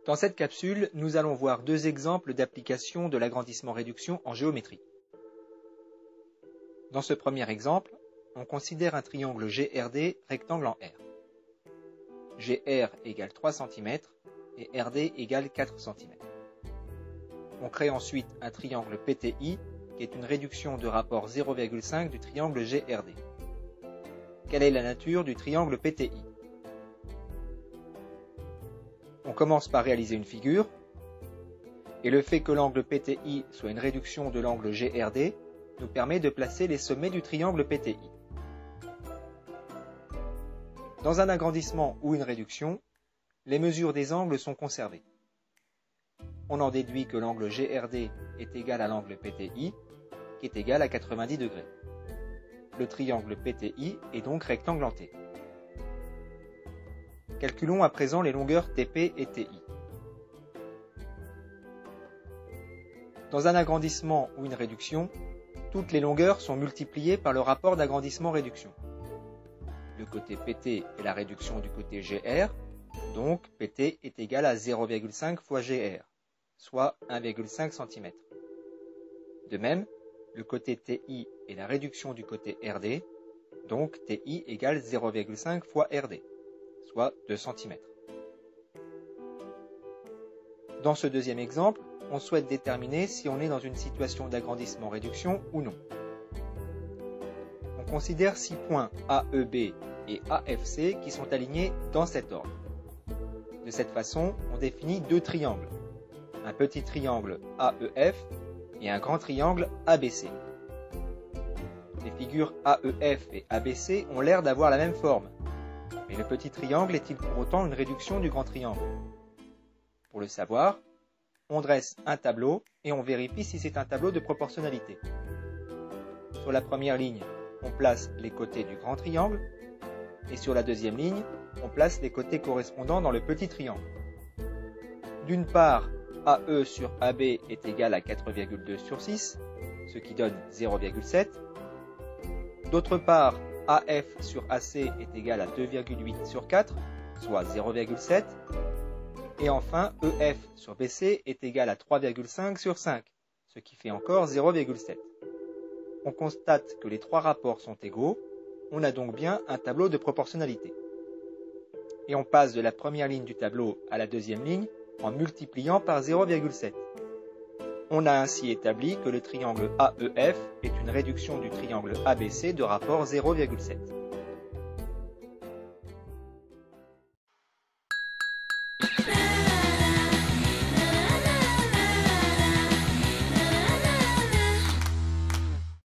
Dans cette capsule, nous allons voir deux exemples d'application de l'agrandissement-réduction en géométrie. Dans ce premier exemple, on considère un triangle GRD rectangle en R. GR égale 3 cm et RD égale 4 cm. On crée ensuite un triangle PTI qui est une réduction de rapport 0,5 du triangle GRD. Quelle est la nature du triangle PTI? On commence par réaliser une figure, et le fait que l'angle PTI soit une réduction de l'angle GRD nous permet de placer les sommets du triangle PTI. Dans un agrandissement ou une réduction, les mesures des angles sont conservées. On en déduit que l'angle GRD est égal à l'angle PTI, qui est égal à 90 degrés. Le triangle PTI est donc rectangle en T. Calculons à présent les longueurs TP et TI. Dans un agrandissement ou une réduction, toutes les longueurs sont multipliées par le rapport d'agrandissement-réduction. Le côté PT est la réduction du côté GR, donc PT est égal à 0,5 fois GR, soit 1,5 cm. De même, le côté TI est la réduction du côté RD, donc TI égale 0,5 fois RD, soit 2 cm. Dans ce deuxième exemple, on souhaite déterminer si on est dans une situation d'agrandissement-réduction ou non. On considère 6 points AEB et AFC qui sont alignés dans cet ordre. De cette façon, on définit deux triangles, un petit triangle AEF et un grand triangle ABC. Les figures AEF et ABC ont l'air d'avoir la même forme, mais le petit triangle est-il pour autant une réduction du grand triangle? Pour le savoir, on dresse un tableau et on vérifie si c'est un tableau de proportionnalité. Sur la première ligne, on place les côtés du grand triangle, et sur la deuxième ligne, on place les côtés correspondants dans le petit triangle. D'une part, AE sur AB est égal à 4,2 sur 6, ce qui donne 0,7. D'autre part, AF sur AC est égal à 2,8 sur 4, soit 0,7. Et enfin, EF sur BC est égal à 3,5 sur 5, ce qui fait encore 0,7. On constate que les trois rapports sont égaux, on a donc bien un tableau de proportionnalité. Et on passe de la première ligne du tableau à la deuxième ligne en multipliant par 0,7. On a ainsi établi que le triangle AEF est une réduction du triangle ABC de rapport 0,7.